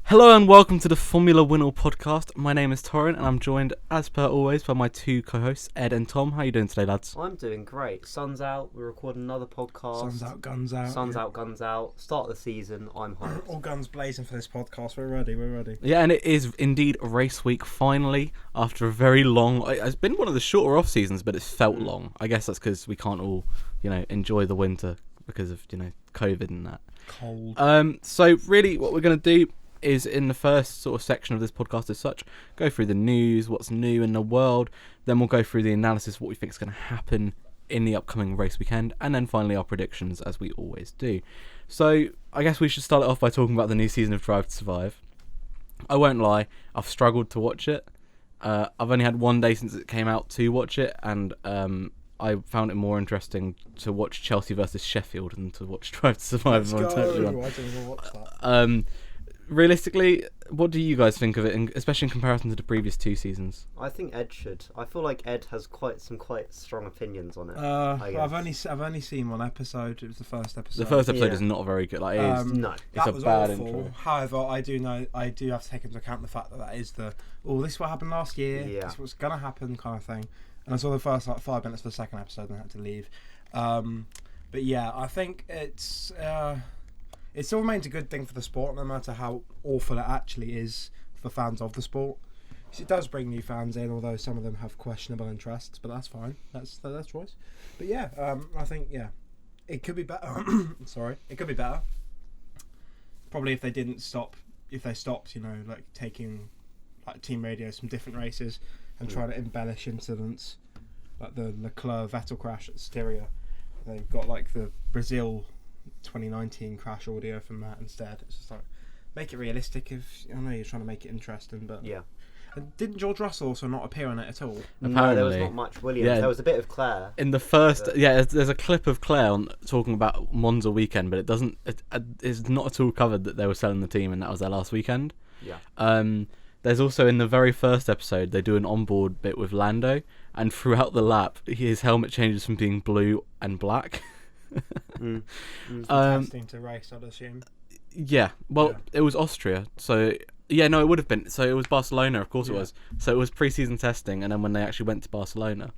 Hello and welcome to the Formula WINOL podcast. My name is Torin and I'm joined, as per always, by my two co-hosts, Ed and Tom. How are you doing today, lads? I'm doing great. Sun's out, we're recording another podcast. Sun's out, guns out. Sun's out, guns out. Start of the season, I'm hyped. All guns blazing for this podcast. We're ready. Yeah, and it is indeed race week, finally, after a very long... It's been one of the shorter off-seasons, but it's felt long. I guess that's because we can't all, enjoy the winter because of, COVID and that. Cold. So really, what we're going to do is, in the first sort of section of this podcast as such, go through the news, what's new in the world, then we'll go through the analysis of what we think is going to happen in the upcoming race weekend, and then finally our predictions, as we always do. So I guess we should start it off by talking about the new season of Drive to Survive. I won't lie, I've struggled to watch it. I've only had one day since it came out to watch it, and I found it more interesting to watch Chelsea versus Sheffield than to watch Drive to Survive. Let's go. I don't even watch that. Realistically, what do you guys think of it, especially in comparison to the previous two seasons? I think Ed should. I feel like Ed has quite strong opinions on it. I've only seen one episode. It was the first episode. The first episode is not very good. Like, it is, no, it's that a was bad awful. intro. However, I do have to take into account the fact that is this is what happened last year. Yeah. This is what's gonna happen, kind of thing. And I saw the first 5 minutes of the second episode and I had to leave. But yeah, I think it still remains a good thing for the sport, no matter how awful it actually is for fans of the sport. It does bring new fans in, although some of them have questionable interests, but that's fine. That's choice. But yeah, I think it could be better. Sorry, it could be better. Probably if they stopped, taking team radios from different races and trying to embellish incidents, like the Leclerc-Vettel crash at Styria. They've got the Brazil 2019 crash audio from that instead. It's just make it realistic. If I know you're trying to make it interesting, but yeah. And didn't George Russell also not appear on it at all? Apparently, no, there was not much Williams. Yeah. There was a bit of Claire. In the first, there's a clip of Claire talking about Monza weekend, but it's not at all covered that they were selling the team and that was their last weekend. Yeah. There's also, in the very first episode, they do an onboard bit with Lando, and throughout the lap, his helmet changes from being blue and black. Testing to race, I'd assume. Yeah, well, It was Austria, so it would have been. So it was Barcelona, of course it was. So it was pre-season testing, and then when they actually went to Barcelona,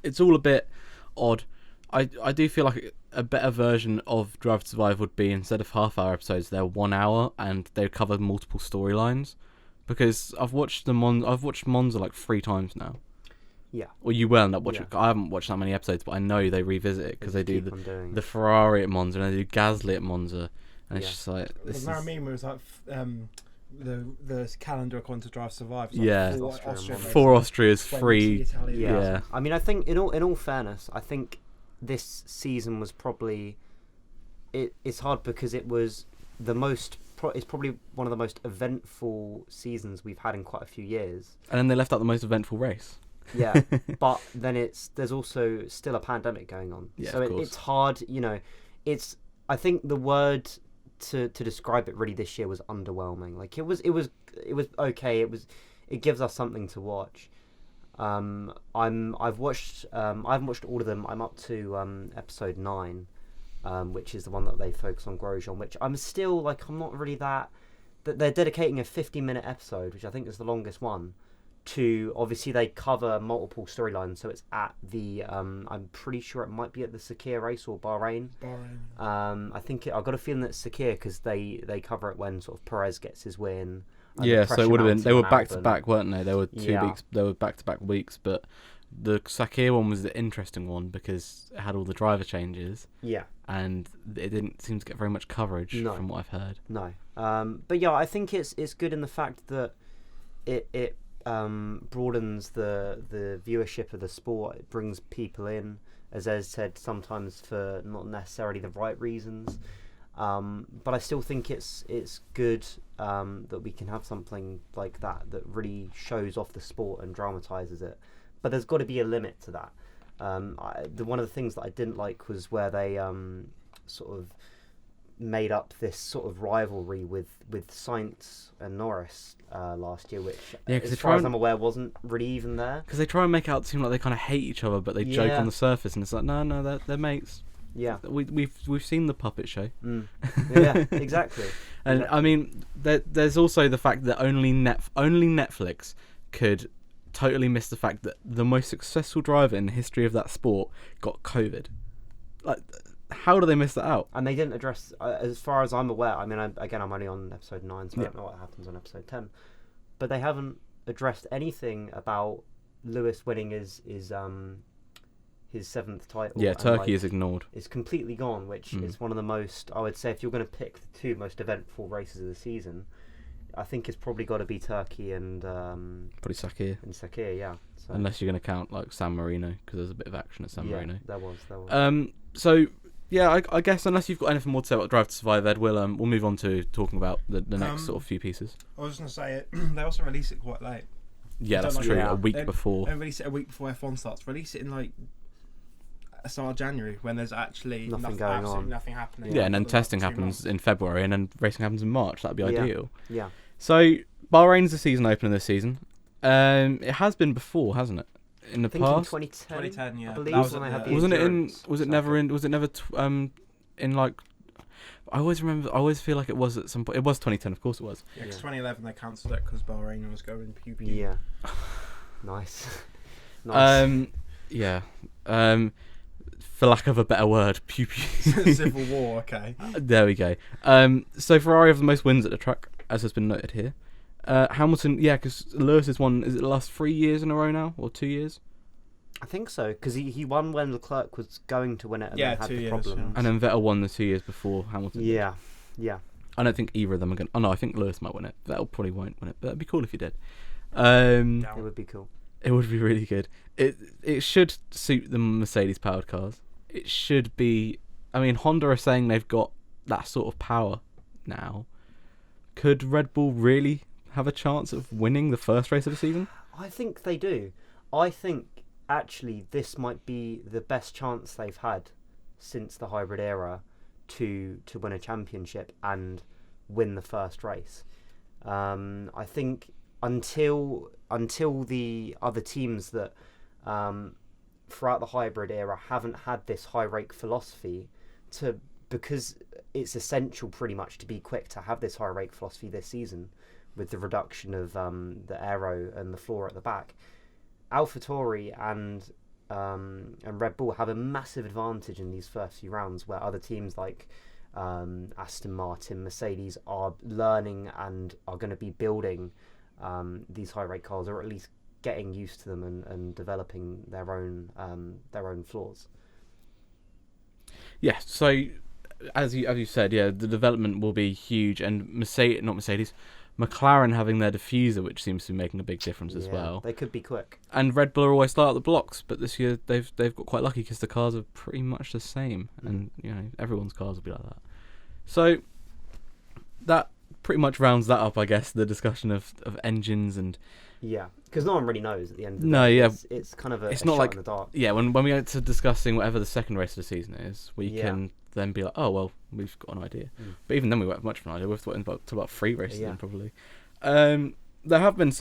it's all a bit odd. I do feel like a better version of Drive to Survive would be, instead of half-hour episodes, they're 1 hour and they cover multiple storylines. Because I've watched Monza like 3 times now. Yeah. Well, you will end up watching. I haven't watched that many episodes, but I know they revisit it because they do the Ferrari at Monza and they do Gasly at Monza, and it's just like this. Well, it was like the calendar according to Drive to Survive. Four Austrias, 3. Yeah. I mean, I think in all fairness, I think this season was probably it's hard because it was it's probably one of the most eventful seasons we've had in quite a few years. And then they left out the most eventful race. Yeah, but then there's also still a pandemic going on, so it's hard. I think the word to describe it really this year was underwhelming. Like it was okay. It gives us something to watch. I haven't watched all of them. I'm up to episode 9, which is the one that they focus on Grosjean, which I'm still I'm not really that they're dedicating a 50-minute episode, which I think is the longest one. To obviously they cover multiple storylines, so it's at the I'm pretty sure it might be at the Sakir race or Bahrain. I think I've got a feeling that it's Sakir because they cover it when sort of Perez gets his win. Yeah, so it would have been. They were back to back, weren't they? They were 2 weeks. They were back to back weeks, but the Sakir one was the interesting one because it had all the driver changes. Yeah, and it didn't seem to get very much coverage from what I've heard. No, but yeah, I think it's good in the fact that it broadens the viewership of the sport. It brings people in, as Ez said, sometimes for not necessarily the right reasons. But I still think it's good that we can have something like that really shows off the sport and dramatises it. But there's got to be a limit to that. One of the things that I didn't like was where they sort of made up this sort of rivalry with Sainz and Norris last year, which as far as I'm aware wasn't really even there. Because they try and make it out seem like they kind of hate each other, but they joke on the surface, and it's like, no, they're mates. Yeah. We've seen the puppet show. Yeah, exactly. And exactly. I mean, there's also the fact that only Netflix could totally miss the fact that the most successful driver in the history of that sport got COVID. Like, how do they miss that out? And they didn't address, as far as I'm aware. I mean, I'm only on episode 9, so I don't know what happens on episode 10. But they haven't addressed anything about Lewis winning his 7th title. Yeah, Turkey is ignored. It's completely gone, which is one of the most, I would say, if you're going to pick the 2 most eventful races of the season, I think it's probably got to be Turkey and probably Sakir. And Sakir, yeah. So. Unless you're going to count like San Marino, because there's a bit of action at San Marino. There was. So yeah, I guess unless you've got anything more to say about Drive to Survive, Ed, we'll move on to talking about the next sort of few pieces. I was going to say they also release it quite late. Yeah, that's true. A week before. They release it a week before F1 starts. Release it in like start of January when there's actually nothing going on, nothing happening. Yeah, and then testing happens in February, and then racing happens in March. That'd be ideal. Yeah. So Bahrain's the season opener this season. It has been before, hasn't it? In the past. In 2010, yeah. I believe was when I had the- the Wasn't it in? endurance Was it circuit. never in? Was it never? In like. I always feel like it was at some point. It was 2010, of course it was. Yeah, because 2011 they cancelled it because Bahrain was going pew pew. Yeah. Nice. Nice. Yeah. For lack of a better word, pew pew. Civil War. Okay. There we go. So Ferrari have the most wins at the track, as has been noted here. Hamilton, yeah, because Lewis has won. Is it the last 3 years in a row now, or 2 years? I think so, because he won when Leclerc was going to win it and Yeah, then had 2 the years, problem. And then Vettel won the 2 years before Hamilton. Yeah. I don't think either of them are going. Oh no, I think Lewis might win it. Vettel probably won't win it, but it'd be cool if he did. It would be cool. It would be really good. It should suit the Mercedes powered cars. It should be. I mean, Honda are saying they've got that sort of power now. Could Red Bull really have a chance of winning the first race of the season? I think they do. I think actually this might be the best chance they've had since the hybrid era to win a championship and win the first race. I think until the other teams that throughout the hybrid era haven't had this high rake philosophy because it's essential pretty much to be quick to have this high rake philosophy this season with the reduction of the aero and the floor at the back. AlphaTauri and Red Bull have a massive advantage in these first few rounds where other teams like Aston Martin, Mercedes are learning and are going to be building these high rake cars, or at least getting used to them and developing their own flaws. Yeah, so as you said, yeah, the development will be huge, and McLaren having their diffuser, which seems to be making a big difference as well. They could be quick. And Red Bull are always start at the blocks, but this year they've got quite lucky because the cars are pretty much the same, and everyone's cars will be like that. So that pretty much rounds that up, I guess, the discussion of engines and. Yeah, because no one really knows at the end of the No, day. yeah. It's kind of a It's not shot like in the dark. Yeah, when we get to discussing whatever the second race of the season is, we can then be like, oh well, we've got an idea. But even then, we won't have much of an idea. We've thought about 3 races then probably. There has been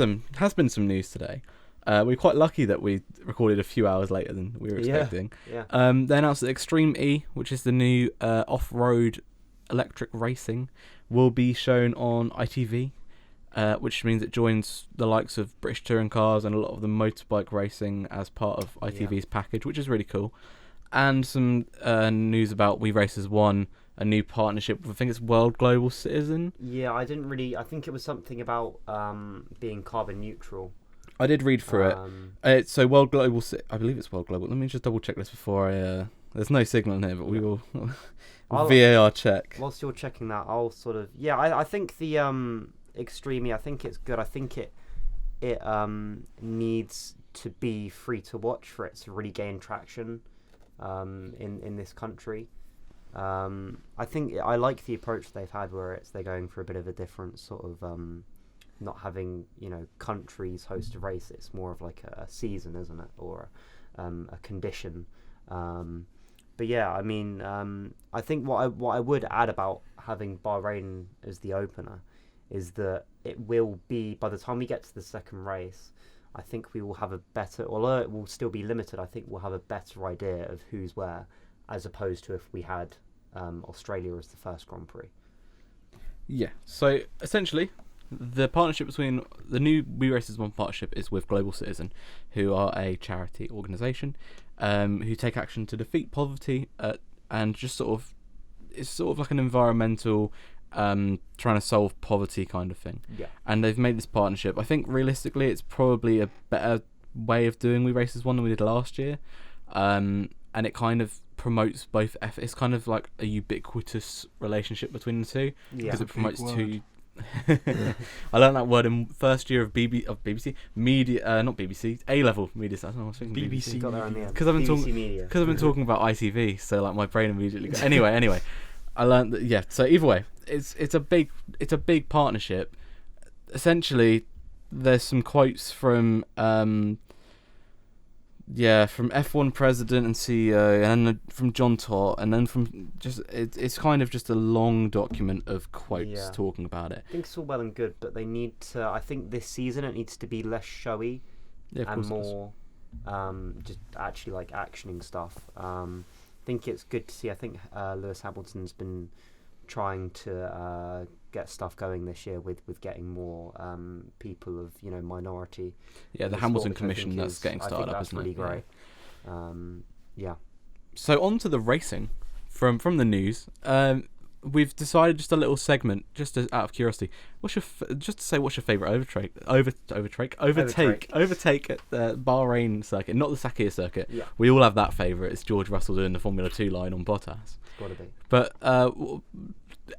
some news today. We're quite lucky that we recorded a few hours later than we were expecting. Yeah. They announced that Extreme E, which is the new off-road electric racing, will be shown on ITV. Which means it joins the likes of British touring cars and a lot of the motorbike racing as part of ITV's package, which is really cool. And some news about We Race has won a new partnership with, I think it's World Global Citizen. Yeah, I think it was something about being carbon neutral. I did read through it. So World Global, I believe it's World Global. Let me just double check this before I. There's no signal in here, but we will VAR check. Whilst you're checking that, I'll sort of I think the Extreme, I think it's good. I think it needs to be free to watch for it to really gain traction in this country. I think I like the approach they've had where they're going for a bit of a different sort of not having countries host a race. It's more of like a season, isn't it, or a condition. But yeah, I mean, I think what I would add about having Bahrain as the opener is that it will be, by the time we get to the second race, I think we will have a better, although it will still be limited, I think we'll have a better idea of who's where as opposed to if we had Australia as the first Grand Prix. Yeah. So essentially, the partnership between the new We Races One partnership is with Global Citizen, who are a charity organisation who take action to defeat poverty and just it's sort of like an environmental trying to solve poverty kind of thing. Yeah. And they've made this partnership. I think realistically, it's probably a better way of doing We Races One than we did last year, and it kind of promotes both. It's kind of like a ubiquitous relationship between the two because it promotes two. I learned that word in first year of BBC media, not BBC, A-level media. I don't know, I was thinking BBC. Because I've been talking about ITV, so like my brain immediately. Anyway, I learned that. Yeah. So either way, it's a big partnership. Essentially, there's some quotes from from F1 president and CEO, and then from John Todt, and then from it's kind of just a long document of quotes talking about it. I think it's all well and good, but they need to. I think this season it needs to be less showy and more just actually like actioning stuff. I think it's good to see. I think Lewis Hamilton's been trying to get stuff going this year with getting more people of minority. Yeah, the Hamilton Commission that's getting started up, isn't it? Really great. Yeah. So on to the racing from the news. We've decided just a little segment, just out of curiosity. What's your favourite overtake at the Bahrain circuit, not the Sakhir circuit? Yeah. We all have that favourite. It's George Russell doing the Formula 2 line on Bottas. It's got to be. But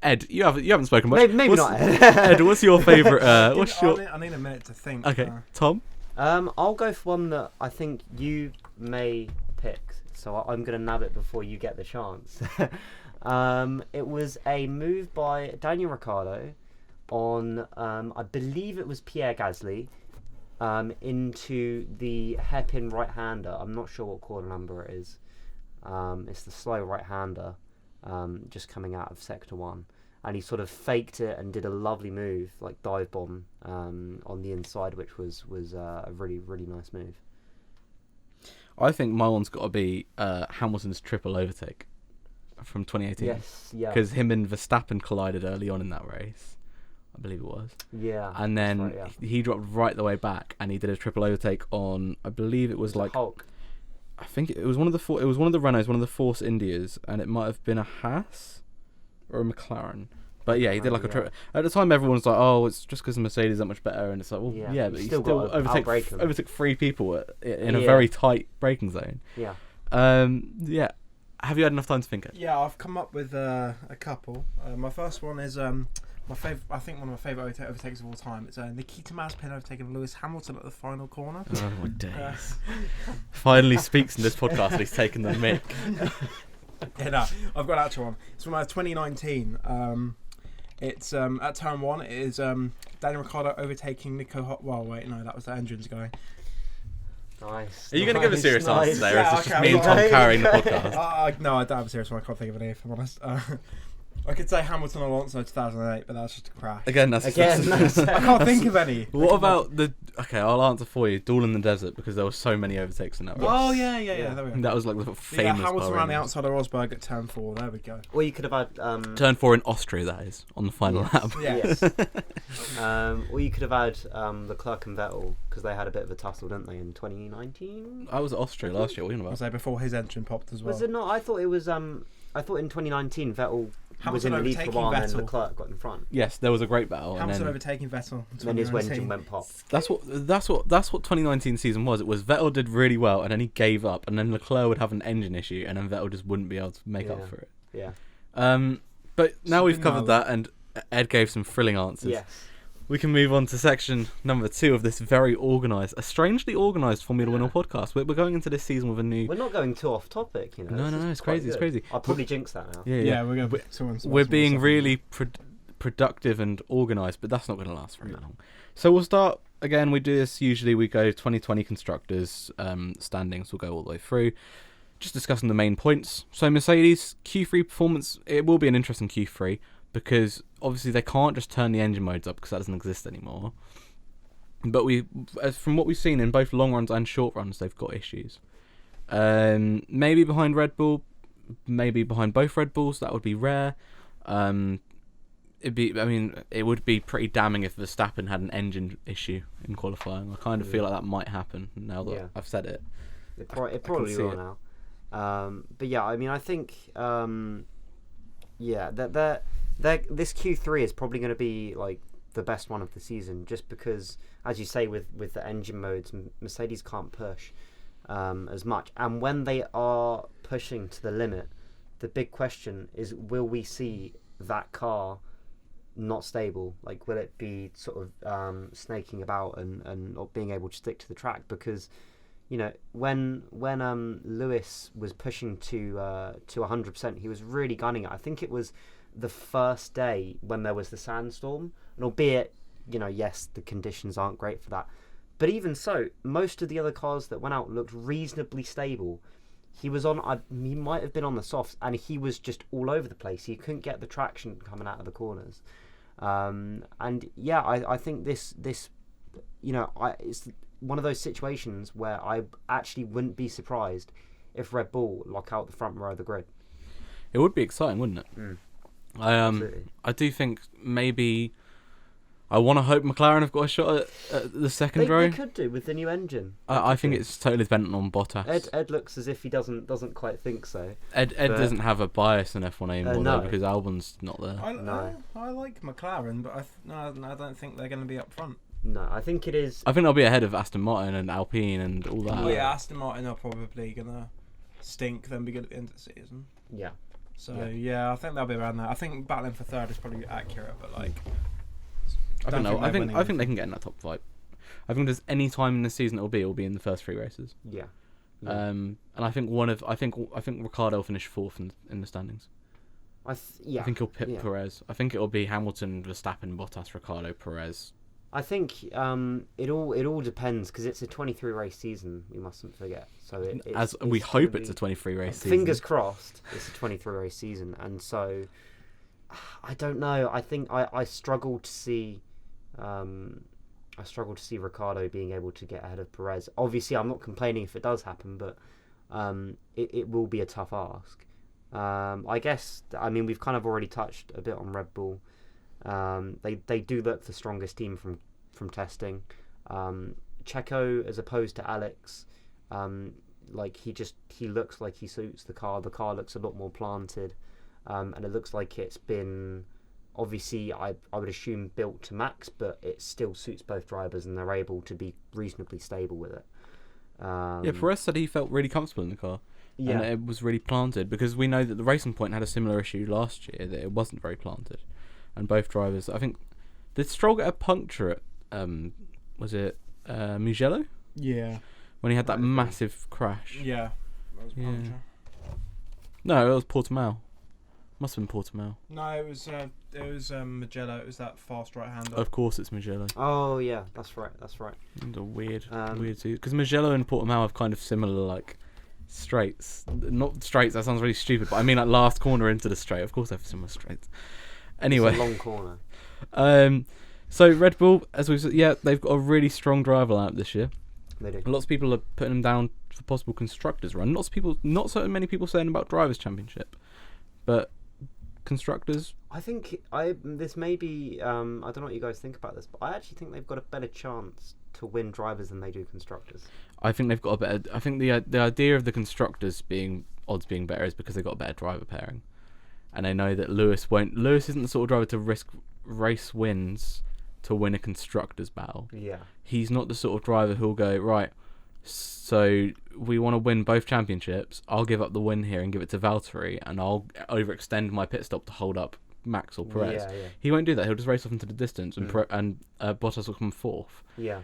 Ed, you haven't spoken much. Maybe not. Ed, what's your favourite? I need a minute to think. Okay, Tom. I'll go for one that I think you may pick. So I'm going to nab it before you get the chance. It was a move by Daniel Ricciardo on, I believe it was Pierre Gasly, into the hairpin right-hander. I'm not sure what corner number it is. It's the slow right-hander, just coming out of Sector 1. And he sort of faked it and did a lovely move, like dive bomb, on the inside, which was a really, really nice move. I think my one's got to be Hamilton's triple overtake from 2018. Yes, yeah. Because him and Verstappen collided early on in that race, I believe it was. Yeah. And then he dropped right the way back, and he did a triple overtake on, I believe it was like Hulk. I think it was one of the Renaults, one of the Force Indias, and it might have been a Haas or a McLaren. But yeah, he did like a triple. At the time, everyone was like, "Oh, it's just because the Mercedes is that much better," and it's like, "Well, yeah, but he still overtook 3 people in a very tight braking zone." Yeah. Yeah. Have you had enough time to think it? Yeah, I've come up with a couple. My first one is my favorite. I think one of my favorite overtakes of all time. It's Nikita Mazepin overtaking Lewis Hamilton at the final corner. Oh my days! Finally speaks in this podcast. And he's taken the mic. Yeah, no, I've got an actual one. It's from 2019. It's at turn 1. It is Daniel Ricciardo overtaking Nico. Well, wait, no, that was the engines guy. Nice. Are you going to give a serious answer there? Or is this just me and Tom carrying the podcast? No, I don't have a serious one. I can't think of any, if I'm honest. I could say Hamilton Alonso 2008, but that's just a crash. Again, I can't think of any. What about the? Okay, I'll answer for you. Duel in the Desert, because there were so many overtakes in that race. Oh yeah. There we go. That was like the famous. Yeah, Hamilton around the outside of Rosberg at turn 4. There we go. Or you could have had turn 4 in Austria. That is on the final lap. Yes. Or you could have had Leclerc and Vettel, because they had a bit of a tussle, didn't they, in 2019? I was at Austria last year. What are you about? I was there before his engine popped as well. Was it not? I thought it was. I thought in 2019 Vettel was in the lead for a while, and then Leclerc got in front. Yes, there was a great battle. Hamilton overtaking Vettel. Then his engine went pop. That's what 2019 season was. It was Vettel did really well, and then he gave up, and then Leclerc would have an engine issue, and then Vettel just wouldn't be able to make up for it. Yeah. But now we've covered that, and Ed gave some thrilling answers. Yes. We can move on to section number 2 of this very organised, a strangely organised Formula WINOL podcast. We're going into this season with a new. We're not going too off topic, you know. No, it's crazy. It's crazy. I'll probably jinx that now. Yeah, we're going. We're being really productive and organised, but that's not going to last very long. So we'll start again. We do this usually. We go 2020 constructors standings. We'll go all the way through, just discussing the main points. So Mercedes Q3 performance. It will be an interesting Q3. Because obviously they can't just turn the engine modes up because that doesn't exist anymore. But from what we've seen in both long runs and short runs, they've got issues. Maybe behind Red Bull, maybe behind both Red Bulls. That would be rare. It would be pretty damning if Verstappen had an engine issue in qualifying. I kind of feel like that might happen now that I've said it. It probably will now. But yeah, I mean, I think that this Q3 is probably going to be like the best one of the season, just because, as you say, with the engine modes, Mercedes can't push as much, and when they are pushing to the limit, the big question is, will we see that car not stable? Like, will it be sort of snaking about and not being able to stick to the track? Because, you know, when Lewis was pushing to 100%, he was really gunning it. I think it was the first day when there was the sandstorm, and albeit, you know, yes, the conditions aren't great for that, but even so, most of the other cars that went out looked reasonably stable. He might have been on the softs, and he was just all over the place. He couldn't get the traction coming out of the corners. And yeah, I think this you know, it's one of those situations where I actually wouldn't be surprised if Red Bull lock out the front row of the grid. It would be exciting, wouldn't it? I do think maybe, I want to hope McLaren have got a shot at the second row. They could do with the new engine. I think it's totally dependent on Bottas. Ed looks as if he doesn't quite think so. Ed doesn't have a bias in F1 anymore though, because Albon's not there. I like McLaren, but I don't think they're going to be up front. No, I think it is. I think they'll be ahead of Aston Martin and Alpine and all that. Yeah, Aston Martin are probably going to stink, then be good at the end of the season. Yeah. So yeah, I think they'll be around there. I think battling for third is probably accurate, but like, I think they can get in that top 5. I think there's any time in the season it'll be in the first 3 races. Yeah. And I think I think Ricciardo will finish 4th in the standings. I think he'll pit Perez. I think it'll be Hamilton, Verstappen, Bottas, Ricciardo, Perez. I think it all depends, because it's a 23 race season. We mustn't forget. So we hope it's a 23 race season. Fingers crossed, it's a 23 race season, and so I don't know. I think I struggle to see. I struggle to see Ricciardo being able to get ahead of Perez. Obviously, I'm not complaining if it does happen, but it will be a tough ask. I guess, I mean, we've kind of already touched a bit on Red Bull. They do look the strongest team from testing. Checo, as opposed to Alex, like he looks like he suits the car. The car looks a lot more planted, and it looks like it's been, obviously, I would assume, built to max, but it still suits both drivers, and they're able to be reasonably stable with it. Perez said he felt really comfortable in the car. Yeah. And it was really planted, because we know that the Racing Point had a similar issue last year, that it wasn't very planted. And both drivers, I think, did Stroll get a puncture at, was it Mugello? Yeah. When he had that massive crash. Yeah. That was puncture. No, it was Portimao. Must have been Portimao. No, it was Mugello. It was that fast right-hander. Of course it's Mugello. Oh, yeah, that's right. It's a weird season. Because Mugello and Portimao have kind of similar, like, straights. Not straights, that sounds really stupid, but I mean, like, last corner into the straight. Of course they have similar straights. Anyway. It's a long corner. So Red Bull, as we've said, they've got a really strong driver lineup this year. They do. Lots of people are putting them down for possible constructors run. Not so many people saying about drivers' championship, but constructors. I think this may be. I don't know what you guys think about this, but I actually think they've got a better chance to win drivers than they do constructors. I think they've got a better. I think the idea of the constructors odds being better is because they've got a better driver pairing. And they know that Lewis isn't the sort of driver to risk race wins to win a constructors battle. Yeah. He's not the sort of driver who'll go, right, so we want to win both championships. I'll give up the win here and give it to Valtteri, and I'll overextend my pit stop to hold up Max or Perez. Yeah. He won't do that. He'll just race off into the distance, and Bottas will come 4th. Yeah.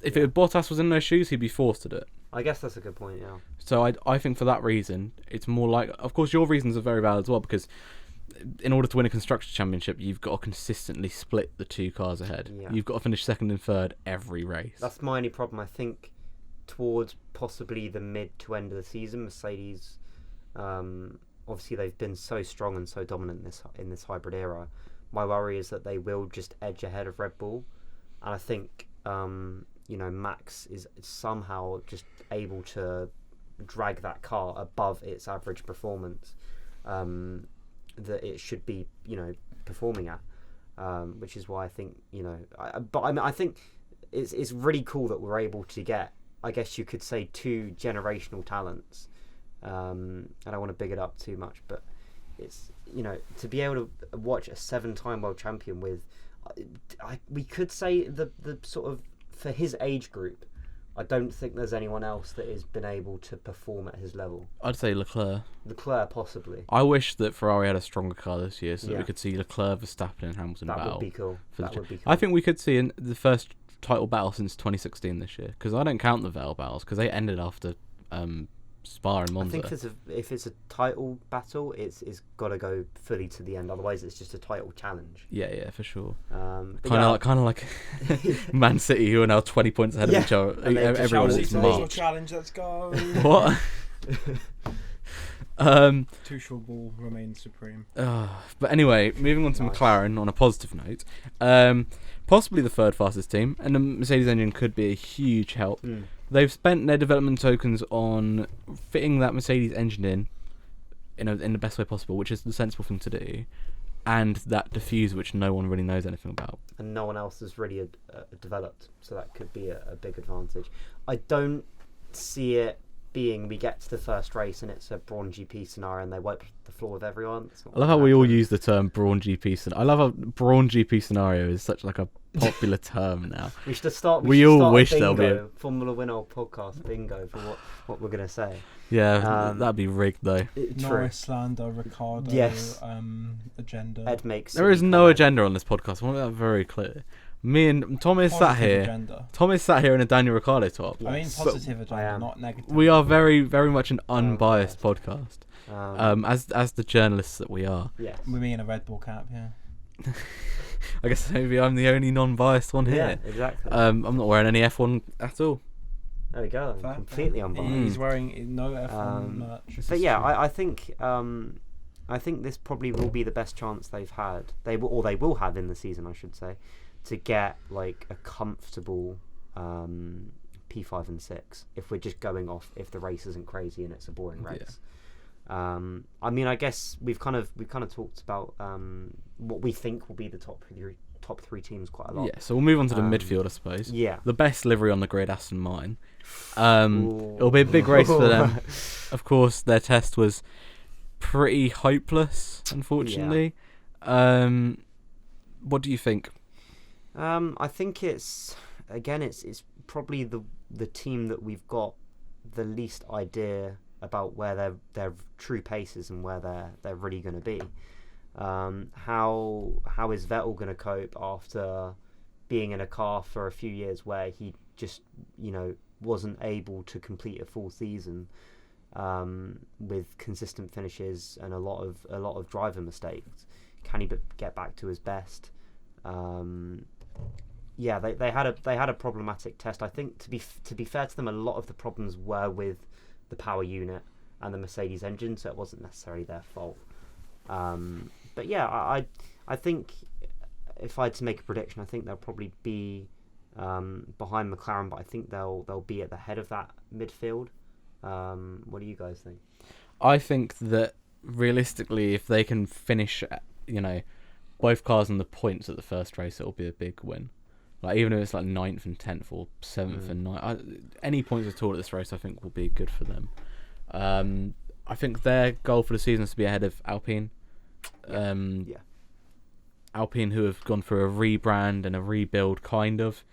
If Bottas was in those shoes, he'd be forced to do it. I guess that's a good point, yeah. So I think for that reason, it's more like... Of course, your reasons are very valid as well, because in order to win a Constructors' Championship, you've got to consistently split the 2 cars ahead. Yeah. You've got to finish 2nd and 3rd every race. That's my only problem. I think towards possibly the mid to end of the season, Mercedes, obviously they've been so strong and so dominant in this hybrid era. My worry is that they will just edge ahead of Red Bull. And I think... Max is somehow just able to drag that car above its average performance that it should be, performing at. Which is why I think, I think it's really cool that we're able to get, I guess you could say, 2 generational talents. I don't want to big it up too much, but it's, to be able to watch a 7-time world champion with, we could say the sort of, for his age group, I don't think there's anyone else that has been able to perform at his level. I'd say Leclerc. Leclerc, possibly. I wish that Ferrari had a stronger car this year so that we could see Leclerc, Verstappen and Hamilton battle. That would be cool. I think we could see in the first title battle since 2016 this year, because I don't count the Vettel battles because they ended after Spa and Monza. I think if it's a title battle, it's got to go fully to the end. Otherwise, it's just a title challenge. Yeah, for sure. Kind of like Man City, who are now 20 points ahead of each other. Everyone Chelsea's walks March. challenge. Let's go. What? Tuchel ball remains supreme. But anyway, moving on to McLaren on a positive note. Possibly the third fastest team, and the Mercedes engine could be a huge help. They've spent their development tokens on fitting that Mercedes engine in the best way possible, which is the sensible thing to do, and that diffuser, which no one really knows anything about. And no one else has really developed, so that could be a big advantage. I don't see it being we get to the first race and it's a Brawn GP scenario and they wipe the floor with everyone. I love how we all use the term Brawn GP scenario. I love how Brawn GP scenario is such like a popular term now. We should start. We all wish there'll be a Formula WINOL podcast bingo for what we're gonna say. Yeah, that'd be rigged though. Norris slander, Ricardo. Yes. Agenda. Ed makes. There is no agenda on this podcast. I want that very clear. Me and Tom is sat here. Agenda. Tom is sat here in a Daniel Ricciardo top. I mean positive agenda, not negative. We are very, very much an unbiased podcast. As the journalists that we are. Yes. With me in a Red Bull cap, yeah. I guess maybe I'm the only non-biased one here. Yeah, exactly. I'm not wearing any F1 at all. There we go. I'm completely unbiased. He's wearing no F1 merch. But yeah, I think this probably will be the best chance they've had. They will have in the season, I should say, to get like a comfortable P5 and 6 if we're just going off if the race isn't crazy and it's a boring race. I mean, I guess we've kind of talked about what we think will be the top three teams quite a lot. Yeah, so we'll move on to the midfield, I suppose. Yeah, the best livery on the grid, Aston Martin. It'll be a big race for them. Of course, their test was pretty hopeless, unfortunately. Yeah. What do you think? I think it's probably the team that we've got the least idea about where their true pace is and where they're really going to be. How is Vettel going to cope after being in a car for a few years where he just wasn't able to complete a full season with consistent finishes and a lot of driver mistakes? Can he get back to his best? Yeah, they had a problematic test. I think to be fair to them, a lot of the problems were with the power unit and the Mercedes engine, so it wasn't necessarily their fault. But yeah, I think if I had to make a prediction, I think they'll probably be behind McLaren, but I think they'll be at the head of that midfield. What do you guys think? I think that realistically, if they can finish, both cars on the points at the first race, it'll be a big win. Like even if it's like 9th and 10th or 7th and 9th, any points at all at this race, I think will be good for them. I think their goal for the season is to be ahead of Alpine. Alpine, who have gone through a rebrand and a rebuild, kind of.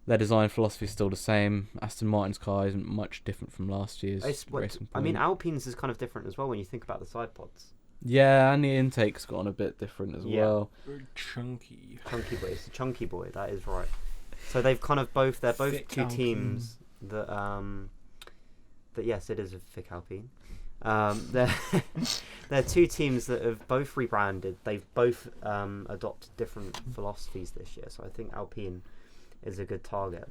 Their design philosophy is still the same. Aston Martin's car isn't much different from last year's racing point. I mean, Alpine's is kind of different as well when you think about the side pods. Yeah, and the intake's gotten a bit different as well. Very chunky. Chunky boy. It's a chunky boy. That is right. So they've kind of they're both thick two Alpine teams that yes, it is a thick Alpine. They're two teams that have both rebranded. They've both adopted different philosophies this year. So I think Alpine is a good target.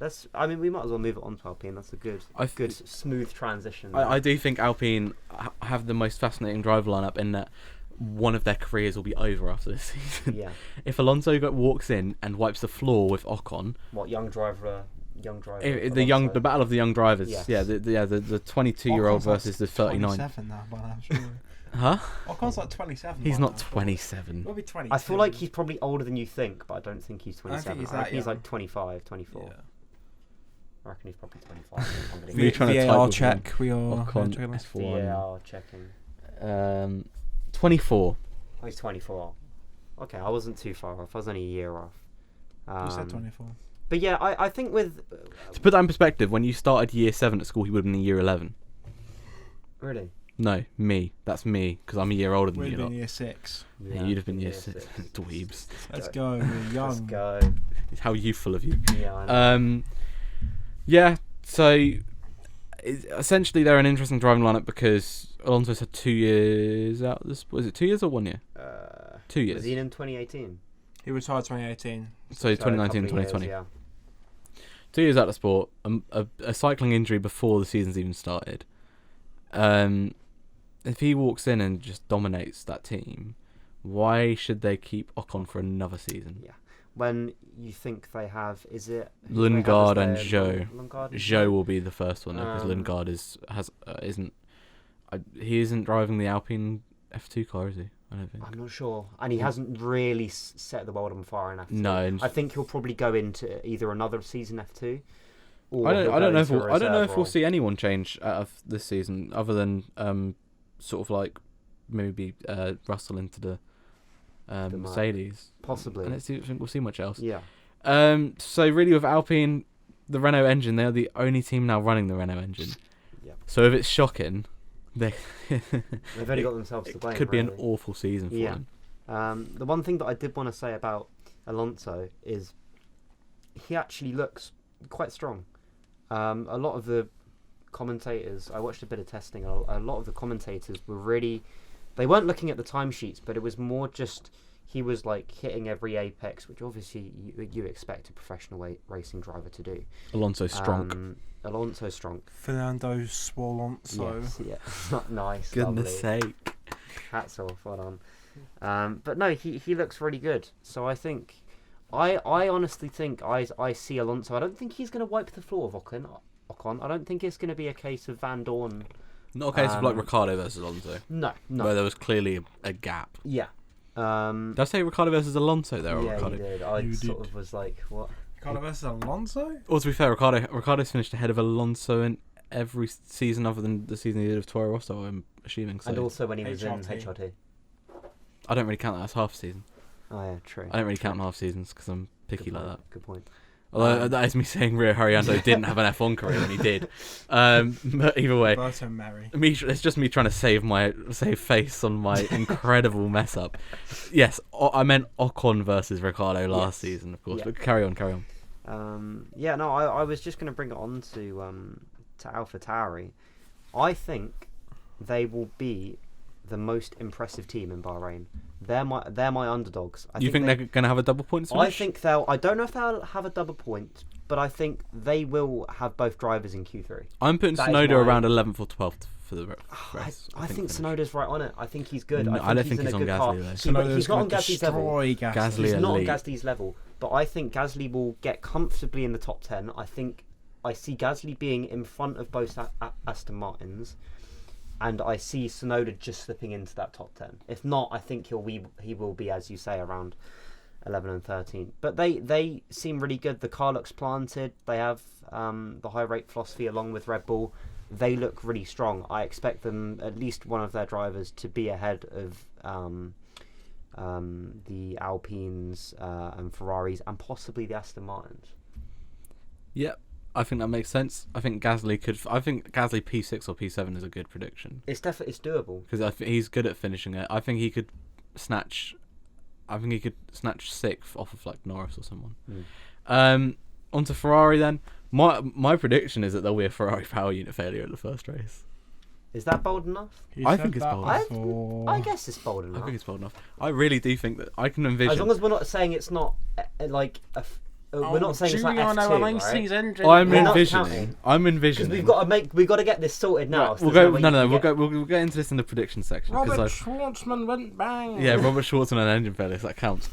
We might as well move it on to Alpine. That's a good smooth transition. I do think Alpine have the most fascinating driver lineup in that one of their careers will be over after this season. Yeah. If Alonso walks in and wipes the floor with Ocon, young driver young driver. The battle of the young drivers. Yes. Yeah, the 22-year-old versus the 39. 27 now, by now, surely. Huh? Ocon's like 27. He's by not now. 27. He'll be 22. I feel like he's probably older than you think, but I don't think he's 27. I think he's I that reckon he's young. like 25, 24. Yeah. I reckon he's probably 25. I'm gonna We're guess. trying to type VAR with check. We are Ocon checking this. F1. VAR checking. 24. Oh, he's 24. Okay, I wasn't too far off. I was only a year off. You said 24. But yeah, I think with... To put that in perspective, when you started year 7 at school, he would have been in year 11. Really? No, me. That's me, because I'm a year older than We'd you have lot. been year 6. Yeah, you'd have been year 6. Dweebs. Let's go. We're young. Let's go. How youthful of you. Yeah, I know. Yeah, so essentially they're an interesting driving lineup because Alonso's had 2 years out of this. Was it 2 years or 1 year? 2 years. Was he in 2018? He retired 2018. So 2019, 2020. Years, 2 years out of sport, a cycling injury before the season's even started. If he walks in and just dominates that team, why should they keep Ocon for another season? Yeah. When you think they have, is it Lundgaard and Zhou. Lundgaard and Zhou will be the first one because Um, Lundgaard he isn't driving the Alpine F2 car, is he? I don't think. I'm not sure, and he hasn't really set the world on fire in F2. No, and I think he'll probably go into either another season F2. Or I don't know if we'll role. see anyone change out of this season other than sort of like maybe Russell into the Mercedes. Possibly. I don't think we'll see much else. Yeah. So really with Alpine, the Renault engine, they're the only team now running the Renault engine. Yep. So if it's shocking, They've only got themselves to blame. It could be really. an awful season for them. The one thing that I did want to say about Alonso is he actually looks quite strong. A lot of the commentators, I watched a bit of testing, and a lot of the commentators were really, they weren't looking at the timesheets, but it was more just he was like hitting every apex, which obviously you expect a professional racing driver to do. Alonso strong. Alonso strong. Fernando Swalonso. Yes, yeah. Nice. Goodness lovely. sake. Hats off, well done. But no, he looks really good. So I think, I honestly think I see Alonso. I don't think he's going to wipe the floor of Ocon. I don't think it's going to be a case of Van Dorn. Not a case of like Ricciardo versus Alonso. No. Where there was clearly a gap. Yeah. Did I say Ricciardo versus Alonso there? Or Yeah, Ricciardo? you did. I sort of was like, what? Ricciardo versus Alonso? Or to be fair, Ricciardo's finished ahead of Alonso in every season other than the season he did of Toro Rosso, I'm assuming. So. And also when he was in HRT. HRT. I don't really count that as half a season. Oh yeah, true. I don't really count half seasons because I'm picky like that. Good point. Although that is me saying Rio Haryanto didn't have an F1 career when he did. But either way, Roberto Mary. it's just me trying to save face on my incredible mess up. Yes, I meant Ocon versus Ricciardo last season, of course. Yeah. But carry on. I was just going to bring it on to AlphaTauri. I think they will be the most impressive team in Bahrain. They're my underdogs. You think they're going to have a double points finish? I think I don't know if they'll have a double point, but I think they will have both drivers in Q3. I'm putting Tsunoda around 11th or 12th for the race. I think Tsunoda's right on it. I think he's good. No, I don't think he's on Gasly though. He's not on Gasly's level. Gasly He's not on elite. Gasly's level, but I think Gasly will get comfortably in the top 10. I see Gasly being in front of both Aston Martins, and I see Tsunoda just slipping into that top 10. If not, I think he will be, as you say, around 11 and 13. But they seem really good. The car looks planted. They have the high rate philosophy along with Red Bull. They look really strong. I expect them, at least one of their drivers, to be ahead of the Alpines and Ferraris and possibly the Aston Martins. Yep. I think that makes sense. I think Gasly P6 or P7 is a good prediction. It's doable because he's good at finishing it. I think he could snatch 6th off of like Norris or someone. Onto Ferrari then. My prediction is that there'll be a Ferrari power unit failure in the first race. Is that bold enough? I think it's bold enough. I guess it's bold enough. I think it's bold enough. I really do think that I can envision. As long as we're not saying it's not like a. We're not saying it's like F2, right? I'm envisioning. Because we've got to get this sorted now. Right, we'll get into this in the prediction section. Robert Schwartzman went bang. Yeah, Robert Schwartzman and engine failures, that counts.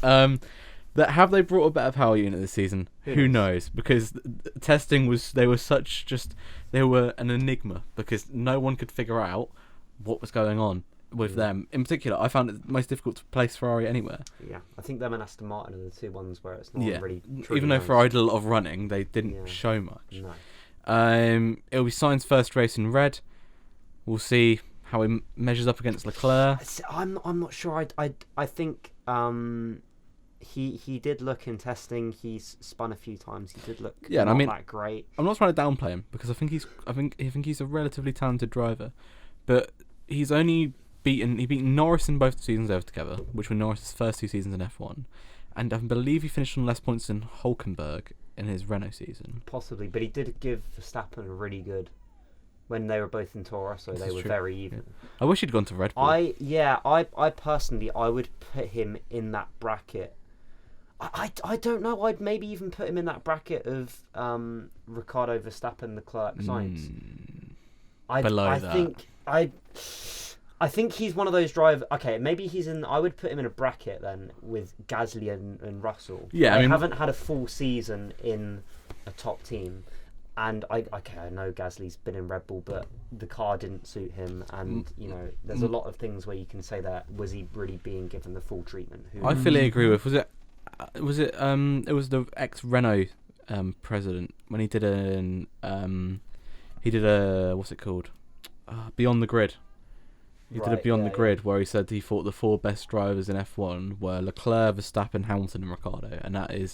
That have they brought a better power unit this season? Who knows? Because testing they were an enigma because no one could figure out what was going on with them. In particular, I found it most difficult to place Ferrari anywhere. Yeah, I think them and Aston Martin are the two ones where it's not really. Even though Ferrari did a lot of running, they didn't show much. No. It'll be Sainz's first race in red. We'll see how he measures up against Leclerc. I'm not sure. I think he did look in testing. He's spun a few times. He did look not that great. I'm not trying to downplay him because I think he's a relatively talented driver, but he's only beat Norris in both seasons they were together, which were Norris's first 2 seasons in F1, and I believe he finished on less points than Hülkenberg in his Renault season. Possibly, but he did give Verstappen a really good. When they were both in Toro Rosso, they were very even. Yeah. I wish he'd gone to Red Bull. I personally, I would put him in that bracket. I don't know. I'd maybe even put him in that bracket of Ricciardo, Verstappen, Leclerc, Sainz. I think he's one of those drivers. Okay, maybe he's in. I would put him in a bracket then with Gasly and Russell. Yeah, they haven't had a full season in a top team. And I know Gasly's been in Red Bull, but the car didn't suit him, and there's a lot of things where you can say that was he really being given the full treatment? I fully agree with. It was the ex Renault president when he did a what's it called? Beyond the Grid. He did a Beyond the Grid where he said he thought the 4 best drivers in F1 were Leclerc, Verstappen, Hamilton, and Ricciardo, and I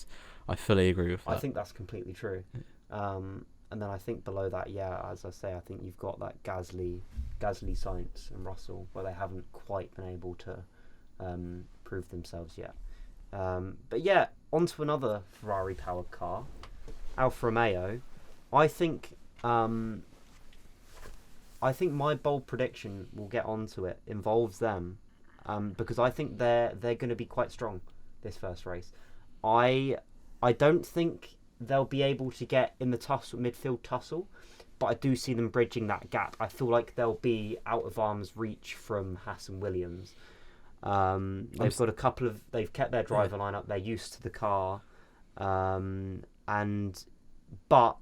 fully agree with that. I think that's completely true. And then I think below that, as I say, I think you've got that Gasly, Sainz, and Russell, where they haven't quite been able to prove themselves yet. But onto another Ferrari-powered car, Alfa Romeo. I think my bold prediction, we'll get onto it, involves them, because I think they're going to be quite strong this first race. I don't think they'll be able to get in the midfield tussle, but I do see them bridging that gap. I feel like they'll be out of arm's reach from Haas and Williams. They've got they've kept their driver lineup. They're used to the car, but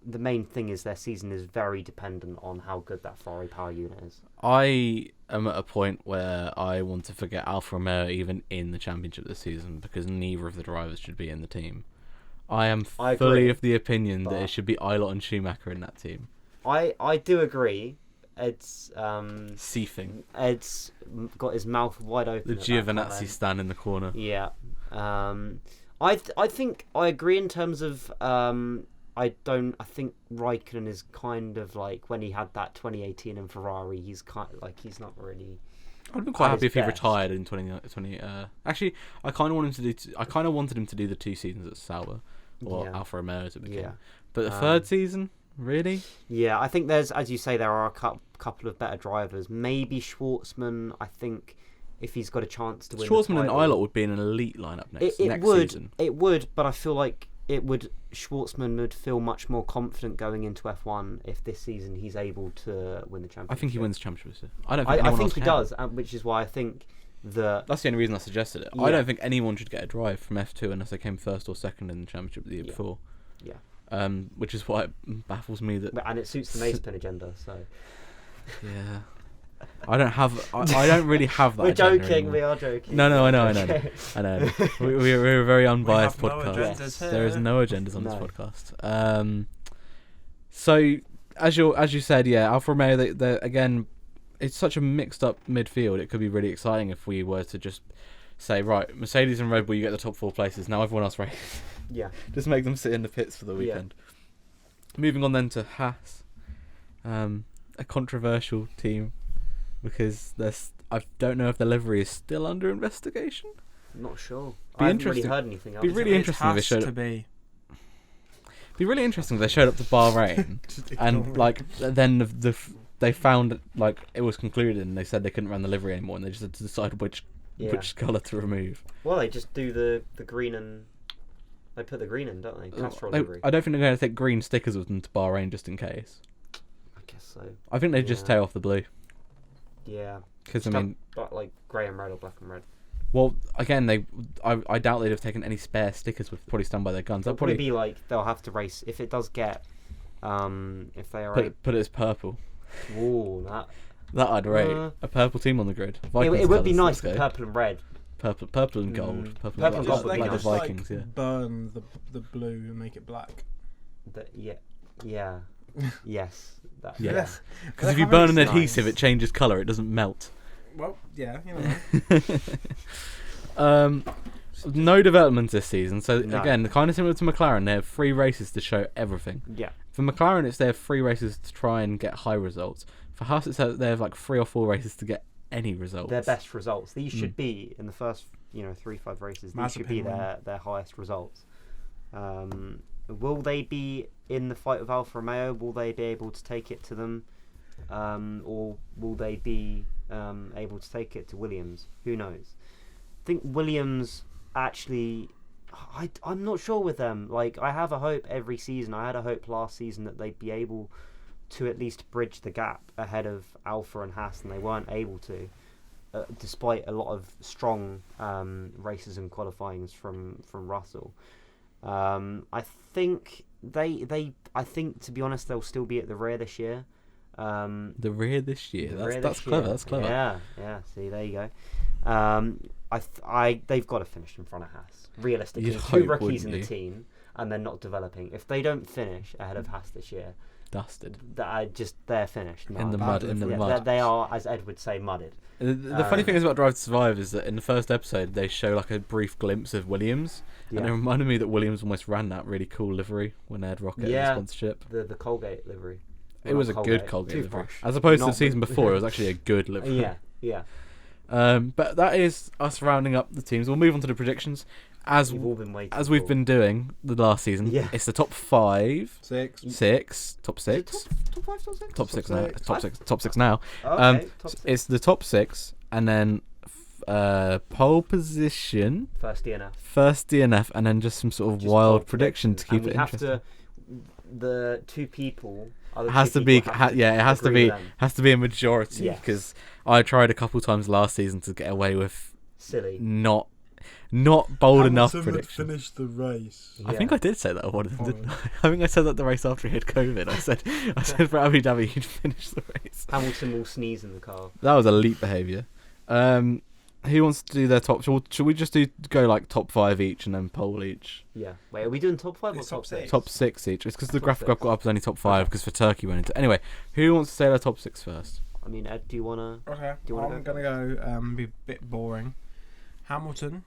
the main thing is their season is very dependent on how good that Ferrari power unit is. I am at a point where I want to forget Alfa Romeo even in the championship this season because neither of the drivers should be in the team. I am fully of the opinion that it should be Eilert and Schumacher in that team. I do agree. It's seething. Ed's got his mouth wide open. The Giovinazzi stand in the corner. Yeah. I think I agree in terms of I think Raikkonen is kind of like when he had that 2018 in Ferrari. He's kind of like he's not really. I'd be quite happy if he retired in 2020. Actually, I kind of wanted him to do the 2 seasons at Sauber or Alfa Romeo as it became. Yeah. But the 3rd season, really? Yeah, I think there's, as you say, there are a couple of better drivers. Maybe Schwartzman. I think if he's got a chance to win, Schwartzman and Eilert would be in an elite lineup next season. It would, but I feel like Schwartzman would feel much more confident going into F1 if this season he's able to win the championship. I think he wins the championship. I think he does, which is why I think that's the only reason I suggested it. Yeah. I don't think anyone should get a drive from F2 unless they came 1st or 2nd in the championship the year before. Yeah. Which is why it baffles me that. And it suits the Mazepin agenda, so. Yeah. I don't really have that. We're joking. We are joking. No, I know. I know. We're a very unbiased podcast. No there is no agendas on this podcast. So as you said, Alfa Romeo, they again, it's such a mixed up midfield. It could be really exciting if we were to just say, right, Mercedes and Red Bull, you get the top 4 places. Now everyone else race. Yeah. Just make them sit in the pits for the weekend. Yeah. Moving on then to Haas, a controversial team. Because I don't know if the livery is still under investigation. I'm not sure. I haven't really heard anything else. Be really interesting if they showed up. Be really interesting if they showed up to Bahrain and then they found it was concluded and they said they couldn't run the livery anymore and they just had to decide which colour to remove. Well, they just do the green and they put the green in, don't they? Castrol livery. I don't think they're going to take green stickers with them to Bahrain just in case. I guess so. I think they just tear off the blue. Yeah. Because but grey and red or black and red. Well, again, I doubt they'd have taken any spare stickers. Would probably stand by their guns. They'll probably be like they'll have to race if it does get if they are put it as purple. Ooh, that I'd rate a purple team on the grid. It would be nice with purple and red. Purple and gold. Purple and gold gold. would be Like the nice. Vikings, yeah. Burn the blue and make it black. Yeah. Yes. Yes. Because if you burn an adhesive, it changes colour. It doesn't melt. Well, yeah, you know. No developments this season. So again, kind of similar to McLaren, they have 3 races to show everything. Yeah. For McLaren, it's they have 3 races to try and get high results. For Haas, it's they have like 3 or 4 races to get any results. Their best results. These should be in the first 3-5 races. These should be their highest results. Will they be in the fight with Alfa Romeo? Will they be able to take it to them, or will they be able to take it to Williams? Who knows? I think Williams actually. I'm not sure with them. Like, I have a hope every season. I had a hope last season that they'd be able to at least bridge the gap ahead of Alfa and Haas, and they weren't able to, despite a lot of strong races and qualifyings from Russell. I think I think to be honest, they'll still be at the rear this year. The rear this year. That's clever. That's clever. Yeah. See, there you go. They've got to finish in front of Haas. Realistically, You'd 2 hope, rookies in wouldn't the you? team, and they're not developing. If they don't finish ahead of Haas this year, dusted. They're finished. In the mud. Mud. They are, as Ed would say, mudded. The funny thing is about Drive to Survive is that in the first episode they show like a brief glimpse of Williams, and it reminded me that Williams almost ran that really cool livery when they had Rocket as a sponsorship. The Colgate livery. It was a good Colgate livery, as opposed to the season before. It was actually a good livery. Yeah. But that is us rounding up the teams. We'll move on to the predictions. As we've been doing the last season, it's the top 5, 6, top 6, top 6 now. Top 6 now. Okay, it's the top 6, and then pole position, first DNF, and then just some sort of wild prediction to keep it interesting. The 2 people. It has to be a majority, because I tried a couple times last season to get away with silly, not bold enough prediction. Finish the race. I think I did say that at one of them, didn't I? I think I said that the race after he had COVID. I said for Abu Dhabi he'd finish the race. Hamilton will sneeze in the car. That was elite behaviour. Who wants to do their top? Should we just go like top 5 each and then pole each? Yeah. Wait, are we doing top 5 or top 6? Top 6 each. It's because the graphic I've got up is only top 5 because for Turkey went into. Anyway, who wants to say their top 6 first? I mean, Ed, do you wanna? Okay. I'm gonna go. Be a bit boring. Hamilton.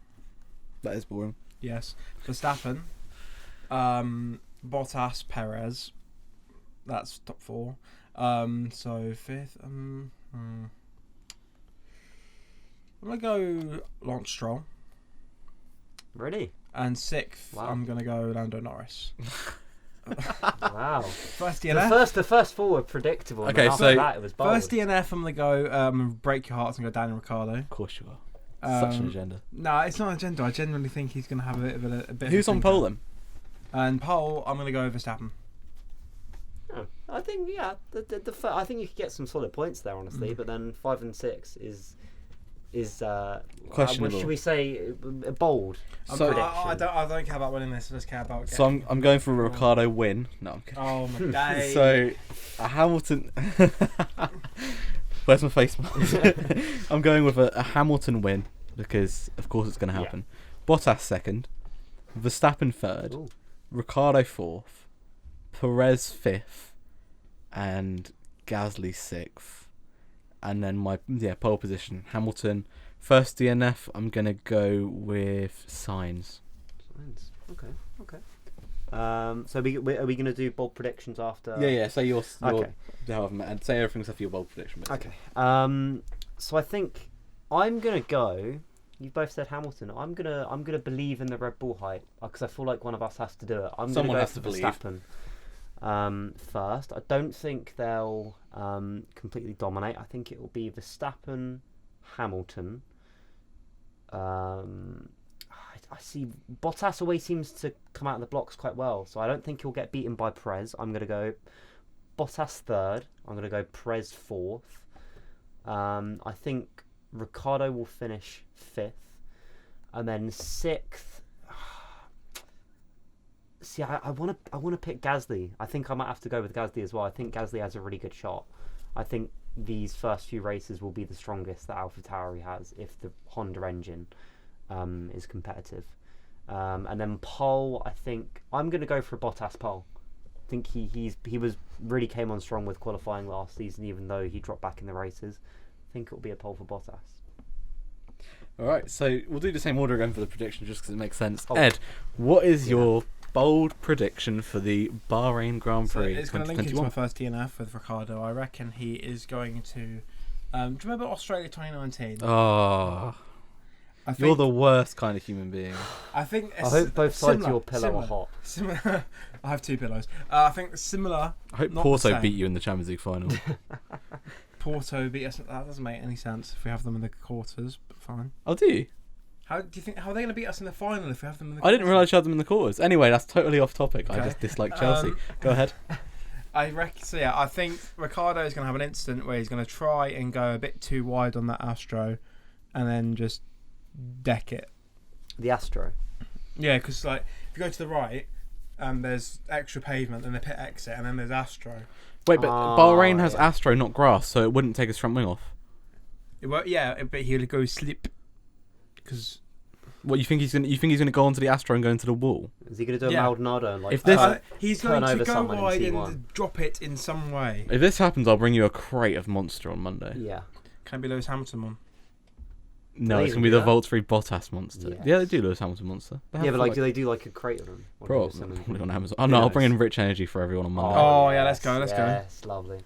That is boring. Yes. Verstappen. Bottas, Perez. That's top 4. So 5th. I'm gonna go Lance Stroll. Really? And 6th, I'm gonna go Lando Norris. Wow. First DNF. The first 4 were predictable. Okay, so that it was bold. First DNF, I'm gonna go break your hearts and go Daniel Ricciardo. Of course you are. Such an agenda. No, it's not an agenda. I genuinely think he's gonna have a bit. Who's on pole then? And pole, I'm gonna go Verstappen. Oh, I think I think you could get some solid points there, honestly. But then 5 and 6 is questionable. Should we say bold? So I don't care about winning this. I just care about. So I'm going for a Ricciardo win. No, I'm kidding. Oh my god. So a Hamilton. Where's my face mask? I'm going with a Hamilton win because of course it's going to happen. Yeah. Bottas 2nd, Verstappen 3rd, Ricciardo 4th, Perez 5th, and Gasly 6th. And then my pole position, Hamilton. First DNF, I'm going to go with Sainz. Okay. So are we going to do bold predictions after? Yeah. Say your okay. And say everything except for your bold prediction. Basically. Okay. So I think I'm going to go. You both said Hamilton. I'm gonna believe in the Red Bull hype because I feel like one of us has to do it. Someone has to believe. Verstappen first. I don't think they'll completely dominate. I think it will be Verstappen, Hamilton. I see Bottas always seems to come out of the blocks quite well, so I don't think he'll get beaten by Perez. I'm going to go Bottas 3rd. I'm going to go Perez 4th. I think Ricciardo will finish 5th. And then 6th. See, I want to pick Gasly. I think I might have to go with Gasly as well. I think Gasly has a really good shot. I think these first few races will be the strongest that AlphaTauri has if the Honda engine is competitive. And then pole, I think I'm going to go for a Bottas pole. I think he really came on strong with qualifying last season, even though he dropped back in the races. I think it will be a pole for Bottas. All right, so we'll do the same order again for the prediction, just because it makes sense. Ed, what is your bold prediction for the Bahrain Grand Prix? So it's going to link into my first DNF with Ricardo. I reckon he is going to. Do you remember Australia 2019? Oh, you're the worst kind of human being. I think. I hope both sides of your pillow are hot. Similar. I have 2 pillows. I think similar. I hope Porto beat you in the Champions League final. Porto beat us. That doesn't make any sense if we have them in the quarters, but fine. Oh, do you? How do you think? How are they going to beat us in the final if we have them in the? I didn't realise you had them in the quarters. Anyway, that's totally off topic. Okay. I just dislike Chelsea. Go ahead. I reckon. So yeah, I think Ricardo is going to have an incident where he's going to try and go a bit too wide on that Astro, and then just deck it. The Astro. Yeah, because like if you go to the right, there's extra pavement, and the pit exit, and then there's Astro. Wait, but Bahrain has Astro, not grass, so it wouldn't take his front wing off. But he'll go slip. Because what you think he's gonna go onto the Astro and go into the wall? Is he gonna do a Maldonado and if he's going to go wide and drop it in some way? If this happens, I'll bring you a crate of Monster on Monday. Yeah. Can it be Lewis Hamilton one? No, it's gonna be the Valtteri Bottas Monster. Yes. Yeah, they do Lewis Hamilton Monster. Yeah, but do they do like a crate of them? Probably on Amazon. Oh no, I'll bring in Rich Energy for everyone on Monday. Oh yeah, let's go. Yes, lovely.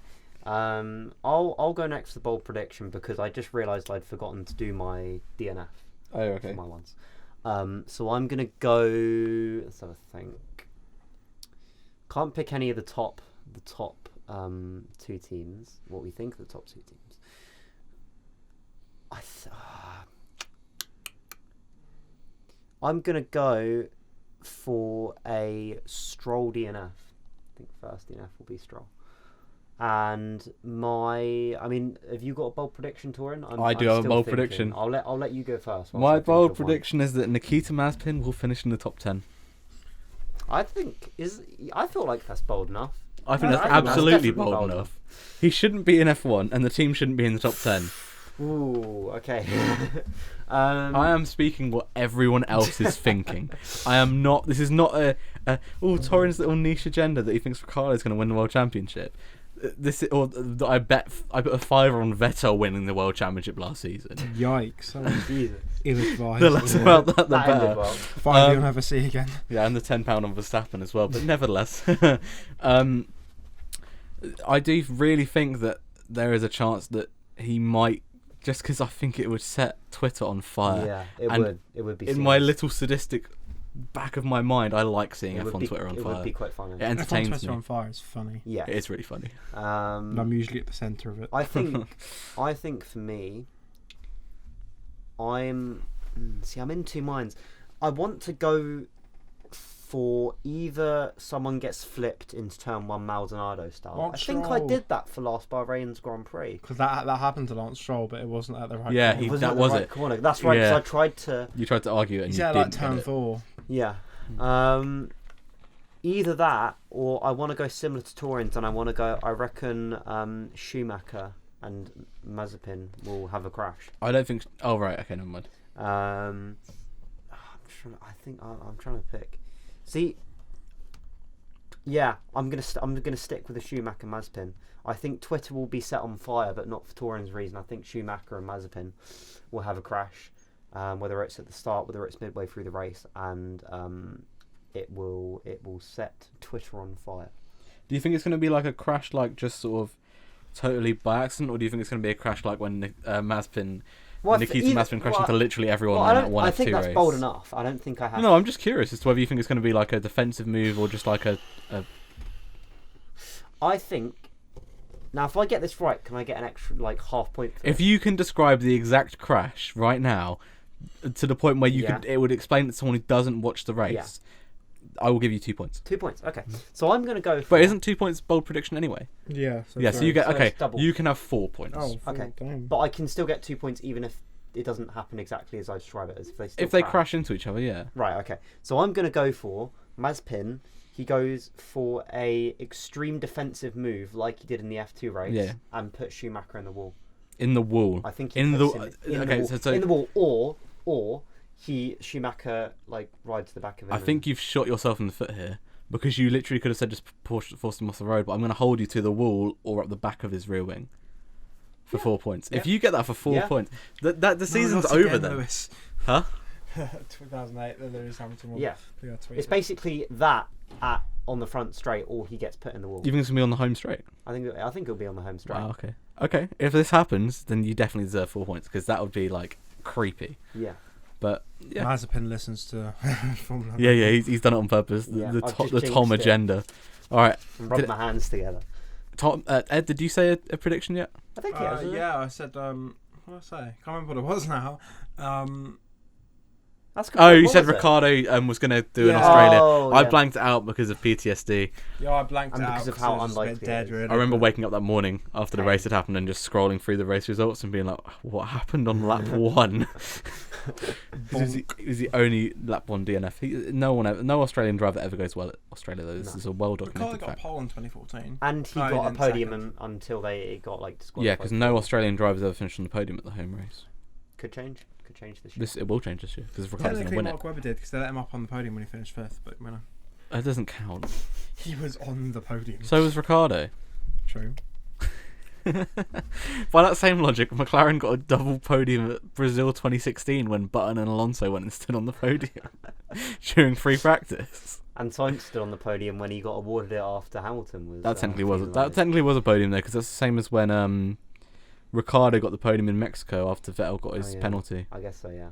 I'll go next to the bold prediction because I just realised I'd forgotten to do my DNF. Oh, okay. For my ones. So I'm gonna go. Let's have a think. Can't pick any of the top 2 teams. What we think of the top 2 teams. I'm gonna go for a Stroll DNF. I think first DNF will be Stroll. And have you got a bold prediction, Torin? I do have a bold prediction. I'll let you go first. My bold prediction is that Nikita Mazepin will finish in the top 10. I feel like that's bold enough. I think that's absolutely bold enough. He shouldn't be in F1, and the team shouldn't be in the top 10. Ooh, okay. I am speaking what everyone else is thinking. I am not. This is not Torin's little niche agenda that he thinks Ricardo is going to win the world championship. I put a $5 on Vettel winning the world championship last season. Yikes! Jesus. Ill-advised. The less about that, the better. Well. $5 you'll never see again. Yeah, and the £10 on Verstappen as well. But nevertheless, I do really think that there is a chance that he might. Just because I think it would set Twitter on fire. Yeah, it would be. In my little sadistic back of my mind, I like seeing F1 Twitter on fire. It would be quite funny. It entertains F1 Twitter me. on fire is funny. Yeah, it is really funny. I'm usually at the centre of it. I think for me, I'm in 2 minds. I want to go for either someone gets flipped into turn 1 Maldonado style. I think I did that for last Bahrain's Grand Prix. Because that happened to Lance Stroll, but it wasn't at the right corner. Yeah, that was it. Corner. That's right, because I tried to... You tried to argue it and you didn't like turn 4. Yeah. Either that, or I want to go similar to Torin's, and I reckon Schumacher and Mazepin will have a crash. I don't think... Oh, right, okay, never mind. I'm trying to pick... See, yeah, I'm gonna stick with the Schumacher and Mazepin. I think Twitter will be set on fire, but not for Torin's reason. I think Schumacher and Mazepin will have a crash, whether it's at the start, whether it's midway through the race, and it will set Twitter on fire. Do you think it's going to be like a crash, like just sort of totally by accident, or do you think it's going to be a crash like when Nikita Mazepin crashed into literally everyone in that one F2 race? I think that's bold enough. I don't think I have... No, I'm just curious as to whether you think it's going to be like a defensive move or just like a... I think... Now, if I get this right, can I get an extra, half point for If you can describe the exact crash right now, to the point where it would explain it to someone who doesn't watch the race, I will give you 2 points. 2 points, okay. So I'm going to go for... But isn't 2 points bold prediction anyway? Yeah. So you get... Okay, you can have 4 points. Oh, okay. Damn. But I can still get 2 points even if it doesn't happen exactly as I describe it, as if they crash into each other, yeah. Right. Okay. So I'm gonna go for Mazepin. He goes for a extreme defensive move like he did in the F2 race, and put Schumacher in the wall. In the wall. I think in the wall, or Schumacher like rides the back of him. I think you've shot yourself in the foot here, because you literally could have said just force him off the road, but I'm going to hold you to the wall or up the back of his rear wing for 4 points. If you get that for 4 points, the season's over then. Lewis. Huh? 2008, the Lewis Hamilton one. Yeah. It's basically that on the front straight, or he gets put in the wall. You think it's going to be on the home straight? I think it'll be on the home straight. Wow, okay. If this happens, then you definitely deserve 4 points, because that would be like creepy. Yeah. But yeah, Mazepin listens to Formula 1. Yeah, he's done it on purpose. The Tom agenda. All right, rub my hands together. Tom, Ed, did you say a prediction yet? I think I said. What did I say? Can't remember what it was now. That's cool. Oh, you said Ricciardo was going to do in Australia. I blanked it out because of PTSD. Yeah, I blanked it out because of how unlikely dead, really. I remember waking up that morning after the race had happened and just scrolling through the race results and being like, what happened on lap 1? It was the only lap 1 DNF. No Australian driver that ever goes well at Australia, though. This is a well-documented fact. Got a pole in 2014. And he got a podium until it got disqualified. Yeah, because no Australian drivers ever finished on the podium at the home race. Could change this year. It will change this year, because Ricciardo's going to win it. Mark Webber did, because they let him up on the podium when he finished 5th, but It doesn't count. He was on the podium. So was Ricciardo. True. By that same logic, McLaren got a double podium at Brazil 2016 when Button and Alonso went and stood on the podium during free practice. And Sainz stood on the podium when he got awarded it after Hamilton was. That technically was a podium though, because that's the same as when Ricciardo got the podium in Mexico after Vettel got his penalty. I guess so, yeah.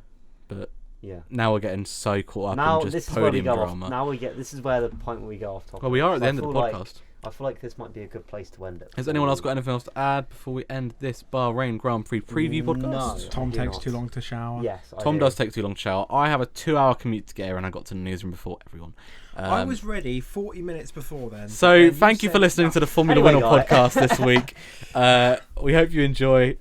But yeah, now we're getting so caught up in just podium drama. This is where the point where we go off topic. Well, we are at the end of the podcast. I feel like this might be a good place to end it. Has anyone else got anything else to add before we end this Bahrain Grand Prix preview podcast? No, Tom takes too long to shower. Yes, Tom does take too long to shower. I have a 2-hour commute to get here, and I got to the newsroom before everyone. I was ready 40 minutes before then. So thank you for listening to the Formula WINOL podcast this week. We hope you enjoy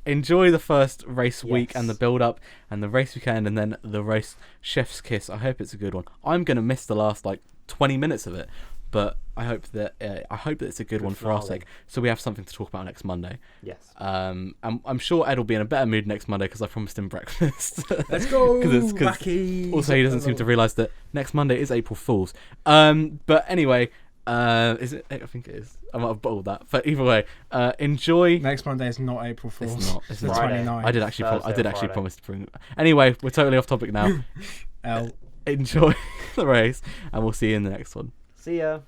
the first race week and the build-up and the race weekend and then the race chef's kiss. I hope it's a good one. I'm going to miss the last 20 minutes of it. But I hope that it's a good one for our sake, so we have something to talk about next Monday. Yes. I'm sure Ed will be in a better mood next Monday because I promised him breakfast. Let's go. Wacky. Also, he doesn't seem to realise that next Monday is April Fool's. But anyway, is it? I think it is. I might have bottled that. But either way, enjoy. Next Monday is not April Fool's. It's not. It's the 29th. I did actually promise to bring. Anyway, we're totally off topic now. Enjoy the race, and we'll see you in the next one. See ya.